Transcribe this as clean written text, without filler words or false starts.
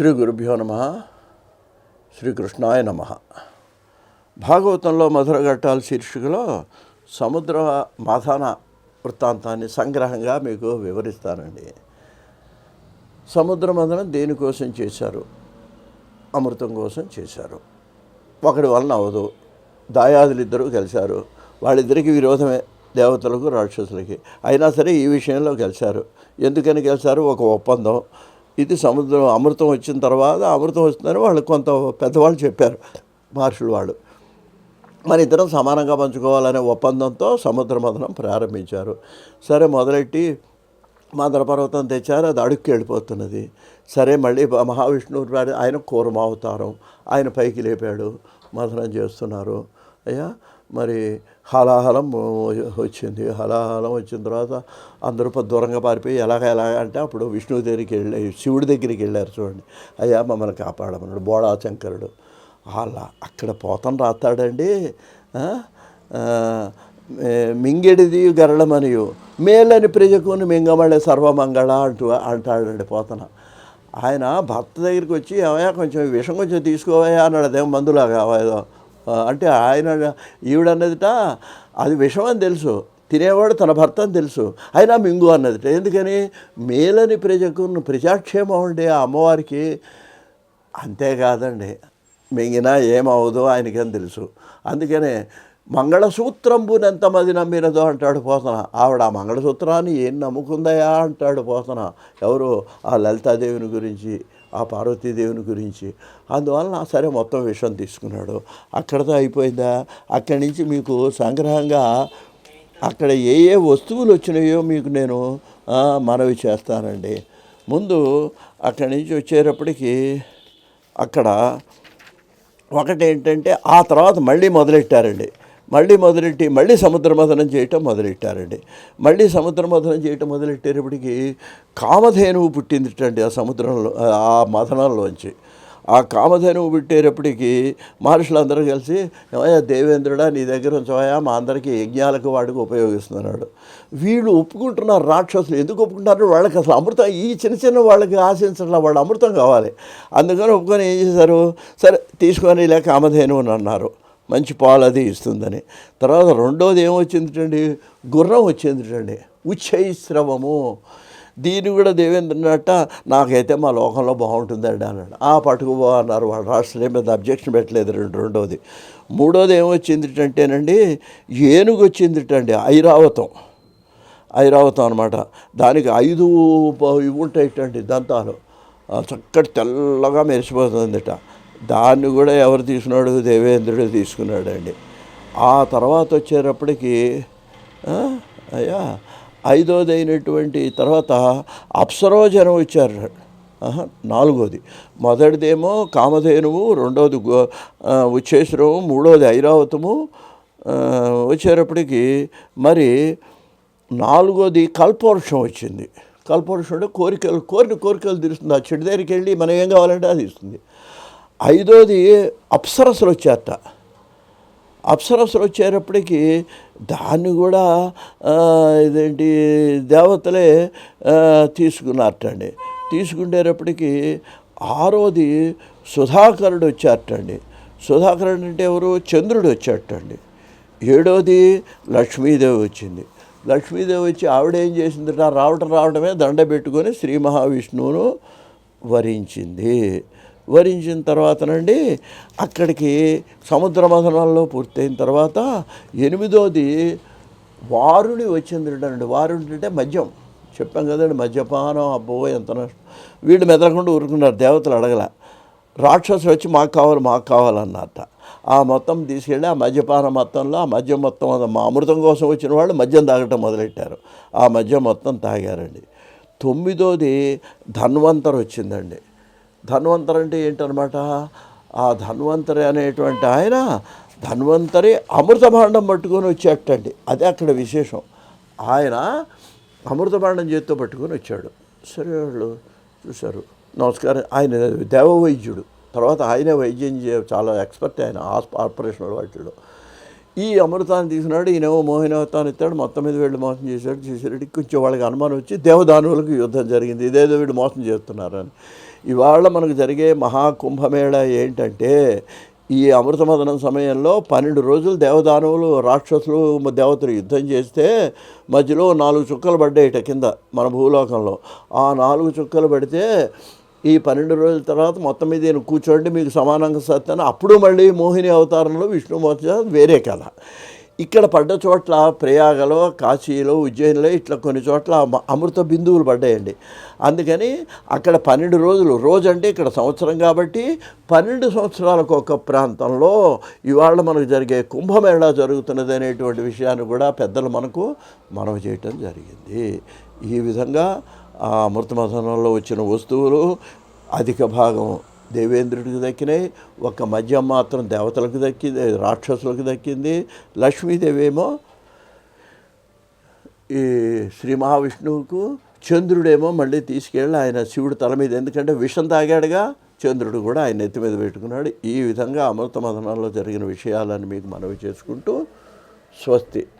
శ్రీ గురుభ్యో నమ. శ్రీకృష్ణాయ నమ. భాగవతంలో మధురఘట్టాల శీర్షికలో సముద్ర మథన వృత్తాంతాన్ని సంగ్రహంగా మీకు వివరిస్తానండి. సముద్ర మథనం దేనికోసం చేశారు? అమృతం కోసం చేశారు. ఒకడి వలన అవదు. దాయాదులు ఇద్దరూ కలిశారు. వాళ్ళిద్దరికీ విరోధమే, దేవతలకు రాక్షసులకి. అయినా సరే ఈ విషయంలో కలిశారు. ఎందుకని కలిశారు? ఒక ఒప్పందం. ఇది సముద్రం అమృతం వచ్చిన తర్వాత అమృతం వస్తుందని వాళ్ళు కొంత పెద్దవాళ్ళు చెప్పారు, మహర్షులు వాళ్ళు. మన ఇద్దరం సమానంగా పంచుకోవాలనే ఒప్పందంతో సముద్ర మథనం ప్రారంభించారు. సరే మొదలెట్టి మందర పర్వతం తెచ్చారు. అది అడుక్కి వెళ్ళిపోతున్నది. సరే మళ్ళీ మహావిష్ణువు ఆయన కూర్మావతారం, ఆయన పైకి లేపాడు. మథనం చేస్తున్నారు. అయ్యా మరి హలాహలం వచ్చింది. హలాహలం వచ్చిన తర్వాత అందరూ దూరంగా పారిపోయి ఎలాగ అంటే అప్పుడు విష్ణువు దగ్గరికి శివుడి దగ్గరికి వెళ్ళారు. చూడండి, అయ్యా మమ్మల్ని కాపాడమన్నాడు బోళాశంకరుడు. అలా అక్కడ పోతం రాస్తాడండి. మింగెడిది గరళమనియు మేలని ప్రజకుని మింగమళ్ళే సర్వమంగళ అంటాడండి పోతన. ఆయన భర్త దగ్గరికి వచ్చి ఏమయ్యా కొంచెం విషం కొంచెం తీసుకోవయ్యా అన్నాడు. అదేమో మందులాగా ఏదో అంటే ఆయన ఈవిడన్నదిట అది విషం అని తెలుసు, తినేవాడు తన భర్త అని తెలుసు, అయినా మింగు అన్నదిట. ఎందుకని? మేలని ప్రజకు ప్రజాక్షేమం ఉండే ఆ అమ్మవారికి. అంతేకాదండి, మింగినా ఏమవుదో ఆయనకని తెలుసు. అందుకనే మంగళసూత్రంబునెంతమంది నమ్మినదో అంటాడు పోతన. ఆవిడ ఆ మంగళసూత్రాన్ని ఏం నమ్ముకుందయా అంటాడు పోతన. ఎవరు? ఆ లలితాదేవిని గురించి, ఆ పార్వతీదేవిని గురించి. అందువలన సరే మొత్తం విషయం తీసుకున్నాడు. అక్కడితో అయిపోయిందా? అక్కడి నుంచి మీకు సంగ్రహంగా అక్కడ ఏ ఏ వస్తువులు వచ్చినాయో మీకు నేను మనవి చేస్తానండి. ముందు అక్కడి నుంచి వచ్చేటప్పటికి అక్కడ ఒకటి ఏంటంటే ఆ తర్వాత మళ్ళీ మొదలెట్టారండి. మళ్ళీ సముద్ర మథనం చేయటం మొదలెట్టారండి. మళ్ళీ సముద్ర మథనం చేయటం మొదలెట్టేటప్పటికి కామధేనువు పుట్టిందిటండి ఆ సముద్రంలో, ఆ మథనంలోంచి. ఆ కామధేనువు పుట్టేటప్పటికి మహర్షులందరూ కలిసి ఏమయ్యా దేవేంద్రుడా నీ దగ్గర ఉంచవయ్యా, మా అందరికీ యజ్ఞాలకు వాడికి ఉపయోగిస్తున్నాడు. వీళ్ళు ఒప్పుకుంటున్నారు. రాక్షసులు ఎందుకు ఒప్పుకుంటారు? వాళ్ళకి అసలు అమృతం, ఈ చిన్న చిన్న వాళ్ళకి ఆశించడం, వాళ్ళు అమృతం కావాలి. అందుకని ఒప్పుకొని ఏం చేశారు? సరే తీసుకొని ఇలా కామధేనువుని అన్నారు, మంచి పాలు అది ఇస్తుందని. తర్వాత రెండోది ఏమొచ్చిందిటండి? గుర్రం వచ్చిందిటండి, ఉచ్చైశ్రవము. దీన్ని కూడా దేవేంద్రనట నాకైతే మా లోకంలో బాగుంటుందండి అన్నాడు. పట్టుకుపో అన్నారు వాళ్ళు. రాష్ట్రం మీద అబ్జెక్షన్ పెట్టలేదు. రెండోది. మూడోది ఏమొచ్చిందిటంటేనండి ఏనుగు వచ్చిందిటండి, ఐరావతం అనమాట. దానికి 5 ఇవి ఉంటాయిటండి దంతాలు, చక్కటి తెల్లగా మెరిసిపోతుందిట. దాన్ని కూడా ఎవరు తీసుకున్నాడు? దేవేంద్రుడు తీసుకున్నాడండి. ఆ తర్వాత వచ్చేటప్పటికి అయ్యా ఐదోది అయినటువంటి తర్వాత అప్సరోజనం వచ్చారు. నాలుగోది. మొదటిదేమో కామధేనువు, రెండోది ఉచ్చేశ్వరము, మూడోది ఐరావతము వచ్చేటప్పటికి మరి నాలుగోది కల్పవృక్షం వచ్చింది. కల్పవృక్షం అంటే కోరికలు తీరుస్తుంది. ఆ చెట్టు దగ్గరికి వెళ్ళి మనం ఏం కావాలంటే అది ఇస్తుంది. ఐదోది అప్సరసలు వచ్చారట. అప్సరసలు వచ్చేటప్పటికి దాన్ని కూడా ఇదేంటి దేవతలే తీసుకున్నారటండి. తీసుకునేటప్పటికి ఆరోది సుధాకరుడు వచ్చారటండి. సుధాకరుడు అంటే ఎవరు? చంద్రుడు వచ్చారటండి. ఏడోది లక్ష్మీదేవి వచ్చింది. లక్ష్మీదేవి వచ్చి ఆవిడేం చేసిందట? రావటమే దండ పెట్టుకొని శ్రీ మహావిష్ణువును వరించిన తర్వాతనండి అక్కడికి సముద్ర మథనంలో పూర్తయిన తర్వాత ఎనిమిదోది వారుని వచ్చిందండి. వారుని అంటే మద్యం. చెప్పాం కదండి, మద్యపానం. అబ్బో ఎంత నష్టం. వీళ్ళు మెదలకుండా ఊరుకున్నారు. దేవతలు అడగల. రాక్షసులు వచ్చి మాకు కావాలన్నట్ట. ఆ మొత్తం తీసుకెళ్ళి ఆ మద్యపాన మొత్తంలో ఆ మద్యం మొత్తం మా అమృతం కోసం వచ్చిన వాళ్ళు మద్యం తాగటం మొదలెట్టారు. ఆ మద్యం మొత్తం తాగారండి. తొమ్మిదోది ధన్వంతరి వచ్చిందండి. ధన్వంతరి అంటే ఏంటనమాట? ఆ ధన్వంతరి అనేటువంటి ఆయన ధన్వంతరి అమృత భాండం పట్టుకొని వచ్చేటండి. అదే అక్కడ విశేషం. ఆయన అమృత భాండం చేతితో పట్టుకొని వచ్చాడు. సరే వాళ్ళు చూశారు, నమస్కారం. ఆయన దేవవైద్యుడు. తర్వాత ఆయనే వైద్యం చాలా ఎక్స్పర్ట్ ఆయన ఆపరేషనల్ వాటిలో. ఈ అమృతాన్ని తీసుకున్నాడు. ఈయనేమో మోహినవతాన్ని ఇస్తాడు. మొత్తం మీద వీళ్ళు మోసం చేసేటప్పటికి కొంచెం వాళ్ళకి అనుమానం వచ్చి దేవదానువులకు యుద్ధం జరిగింది. ఇదేదో వీళ్ళు మోసం చేస్తున్నారని. ఇవాళ మనకు జరిగే మహాకుంభమేళ ఏంటంటే ఈ అమృతమదనం సమయంలో 12 రోజులు దేవదానవులు రాక్షసులు దేవతలు యుద్ధం చేస్తే మధ్యలో 4 చుక్కలు పడ్డాయిట కింద మన భూలోకంలో. ఆ 4 చుక్కలు పడితే ఈ 12 రోజుల తర్వాత మొత్తం మీద ఈయన కూర్చోండి మీకు సమానంగా సత్తాను. అప్పుడు మళ్ళీ మోహిని అవతారంలో విష్ణుమూర్తి వేరే కథ. ఇక్కడ పడ్డ చోట్ల ప్రయాగలో, కాశీలో, ఉజ్జయినిలో ఇట్లా కొన్ని చోట్ల అమృత బిందువులు పడ్డాయండి. అందుకని అక్కడ 12 రోజులు, రోజు అంటే ఇక్కడ సంవత్సరం కాబట్టి 12 సంవత్సరాలకు ఒక ప్రాంతంలో ఇవాళ మనకు జరిగే కుంభమేళా జరుగుతున్నది అనేటువంటి విషయాన్ని కూడా పెద్దలు మనకు మనవి చేయటం జరిగింది. ఈ విధంగా ఆ అమృతమథనంలో వచ్చిన వస్తువులు అధిక భాగం దేవేంద్రుడికి దక్కినాయి, ఒక మద్యం మాత్రం దేవతలకు దక్కింది, రాక్షసులకు దక్కింది. లక్ష్మీదేవి ఏమో ఈ శ్రీ మహావిష్ణువుకు, చంద్రుడేమో మళ్ళీ తీసుకెళ్ళి ఆయన శివుడు తల మీద, ఎందుకంటే విషం తాగాడుగా, చంద్రుడు కూడా ఆయన నెత్తి మీద పెట్టుకున్నాడు. ఈ విధంగా అమృతమథనంలో జరిగిన విషయాలను మీకు మనవి చేసుకుంటూ స్వస్తి.